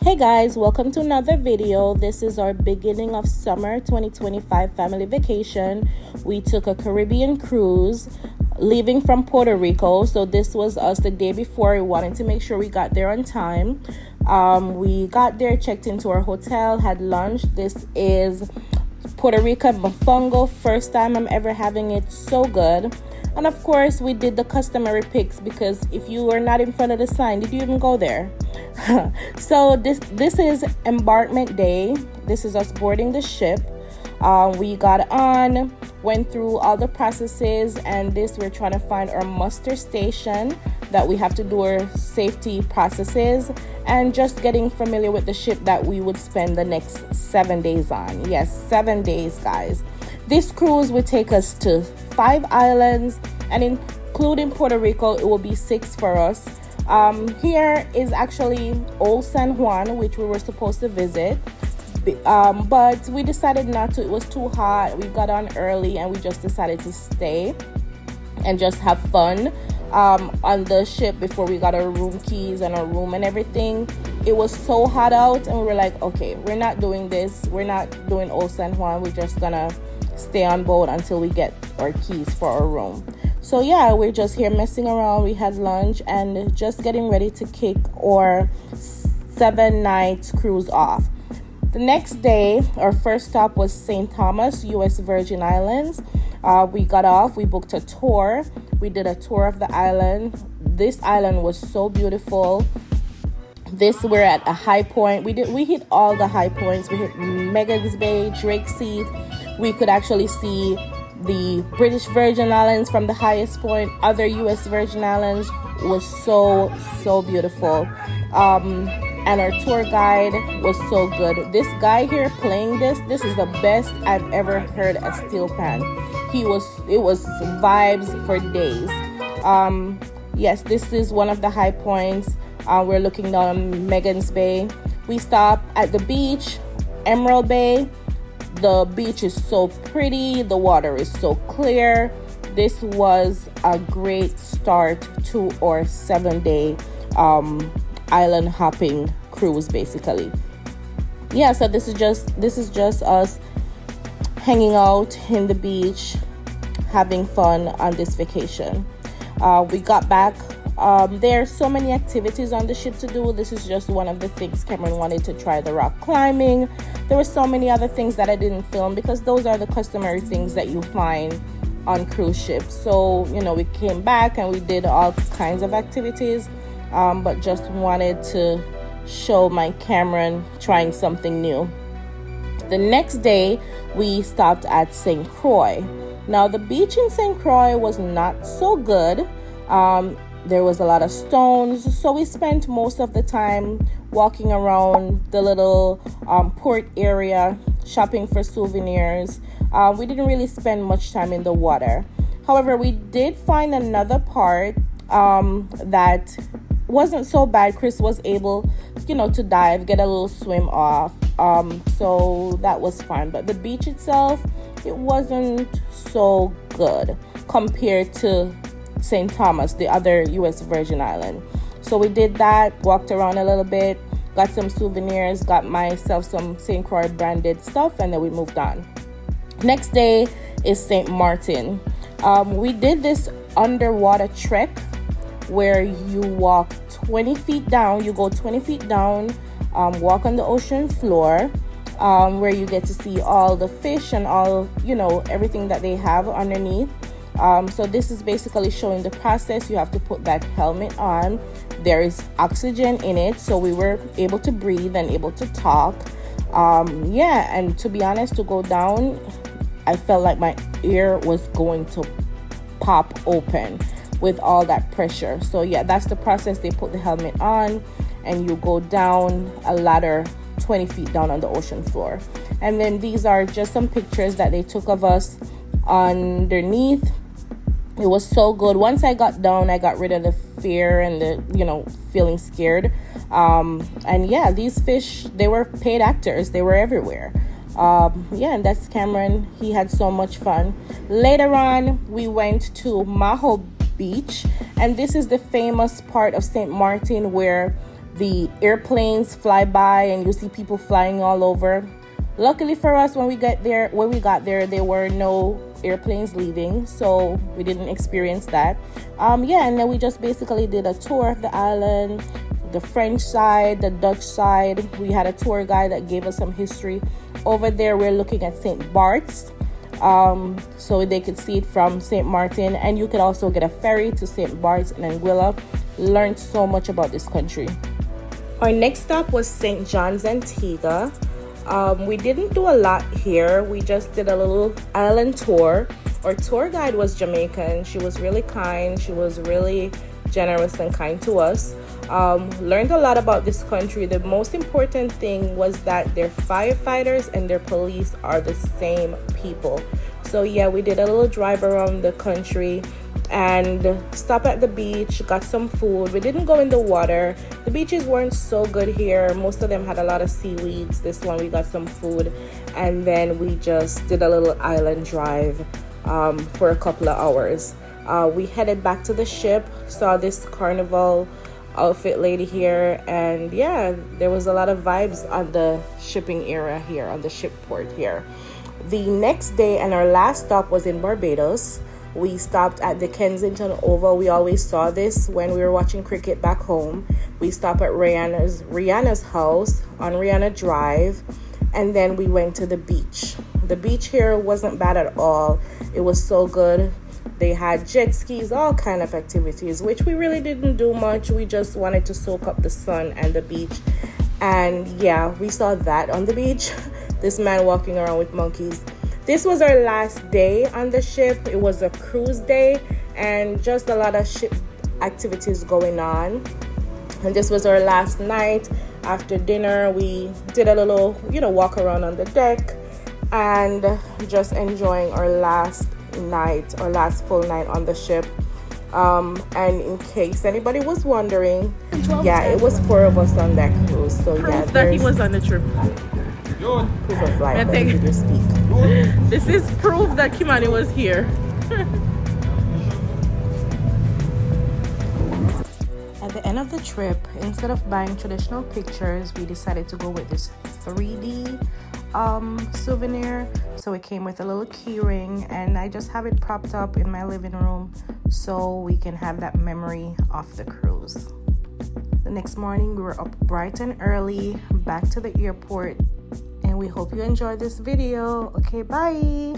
Hey guys, welcome to another video. This is our beginning of summer 2025 family vacation. We took a Caribbean cruise leaving from Puerto Rico. So this was us the day before. We wanted to make sure we got there on time. We got there, checked into our hotel, had lunch. This is Puerto Rico mofongo. First time I'm ever having it. So good. And of course, we did the customary pics because if you were not in front of the sign, did you even go there? So this is embarkment day. This is us boarding the ship. We got on, went through all the processes, and we're trying to find our muster station that we have to do our safety processes and just getting familiar with the ship that we would spend the next 7 days on. Yes, 7 days, guys. This cruise would take us to 5 islands, and including Puerto Rico, it will be 6 for us. Here is actually Old San Juan, which we were supposed to visit, but we decided not to. It was too hot. We got on early, and we just decided to stay and just have fun on the ship before we got our room keys and our room and everything. It was so hot out, and we were like, okay, we're not doing this. We're not doing Old San Juan. We're just gonna stay on board until we get our keys for our room. So yeah, we're just here messing around. We had lunch and just getting ready to kick our 7-night cruise off. The next day, our first stop was St. Thomas, U.S. Virgin Islands. We got off, we booked a tour. We did a tour of the island. This island was so beautiful. We're at a high point. We hit all the high points. We hit Megan's Bay, Drake's Seat. We could actually see the British Virgin Islands from the highest point. Other U.S. Virgin Islands was so beautiful. And our tour guide was so good. This guy here playing this is the best I've ever heard a steel pan. It was vibes for days. Yes, this is one of the high points. We're looking down Megan's Bay. We stop at the beach, Emerald Bay. The beach is so pretty. The water is so clear. This was a great start to our 7-day island hopping cruise, basically. Yeah, so this is just us hanging out in the beach, having fun on this vacation. We got back. There are so many activities on the ship to do. This is just one of the things. Cameron wanted to try the rock climbing. There were so many other things that I didn't film because those are the customary things that you find on cruise ships. So, we came back and we did all kinds of activities, but just wanted to show my Cameron trying something new. The next day, we stopped at St. Croix. Now, the beach in St. Croix was not so good. There was a lot of stones, so we spent most of the time walking around the little port area, shopping for souvenirs. We didn't really spend much time in the water. However, we did find another part that wasn't so bad. Chris was able, to dive, get a little swim off. So that was fun. But the beach itself, it wasn't so good compared to St. Thomas, the other U.S. Virgin Island. So we did that, walked around a little bit, got some souvenirs, got myself some St. Croix branded stuff, and then we moved on. Next day is St. Martin. We did this underwater trek where you walk 20 feet down, you go 20 feet down, walk on the ocean floor, where you get to see all the fish and all, everything that they have underneath. So this is basically showing the process. You have to put that helmet on. There is oxygen in it, so we were able to breathe and able to talk. And to be honest, to go down, I felt like my ear was going to pop open with all that pressure. So yeah, that's the process. They put the helmet on and you go down a ladder 20 feet down on the ocean floor. And then these are just some pictures that they took of us underneath. It was so good. Once I got down, I got rid of the fear and the, feeling scared. And yeah, these fish, they were paid actors. They were everywhere. And that's Cameron. He had so much fun. Later on, we went to Maho Beach. And this is the famous part of St. Martin where the airplanes fly by and you see people flying all over. Luckily for us, when we got there, there were no airplanes leaving, so we didn't experience that. Yeah, and then we just basically did a tour of the island, the French side, the Dutch side. We had a tour guide that gave us some history. Over there, we're looking at St. Bart's, so they could see it from St. Martin, and you could also get a ferry to St. Bart's and Anguilla. Learned so much about this country. Our next stop was St. John's, Antigua. We didn't do a lot here. We just did a little island tour. Our tour guide was Jamaican. She was really kind. She was really generous and kind to us. Learned a lot about this country. The most important thing was that their firefighters and their police are the same people. So yeah, we did a little drive around the country and stop at the beach, got some food. We didn't go in the water. The beaches weren't so good here. Most of them had a lot of seaweeds. This one we got some food, and then we just did a little island drive for a couple of hours. We headed back to the ship, saw this carnival outfit lady here, and yeah, there was a lot of vibes on the shipping area here, on the ship port here. The next day and our last stop was in Barbados. We stopped at the Kensington Oval. We always saw this when we were watching cricket back home. We stopped at Rihanna's house on Rihanna Drive, and then we went to the beach. The beach here wasn't bad at all. It was so good. They had jet skis, all kind of activities, which we really didn't do much. We just wanted to soak up the sun and the beach. And yeah, we saw that on the beach. This man walking around with monkeys. This was our last day on the ship. It was a cruise day and just a lot of ship activities going on. And this was our last night. After dinner, we did a little, walk around on the deck and just enjoying our last night, our last full night on the ship. And in case anybody was wondering, yeah, it was 4 of us on that cruise. So yeah, that he was on the trip. Proof of life. Did you speak? This is proof that Kimani was here. At the end of the trip, instead of buying traditional pictures, we decided to go with this 3D souvenir. So it came with a little key ring, and I just have it propped up in my living room so we can have that memory of the cruise. The next morning, we were up bright and early, back to the airport, and we hope you enjoyed this video. Okay, bye.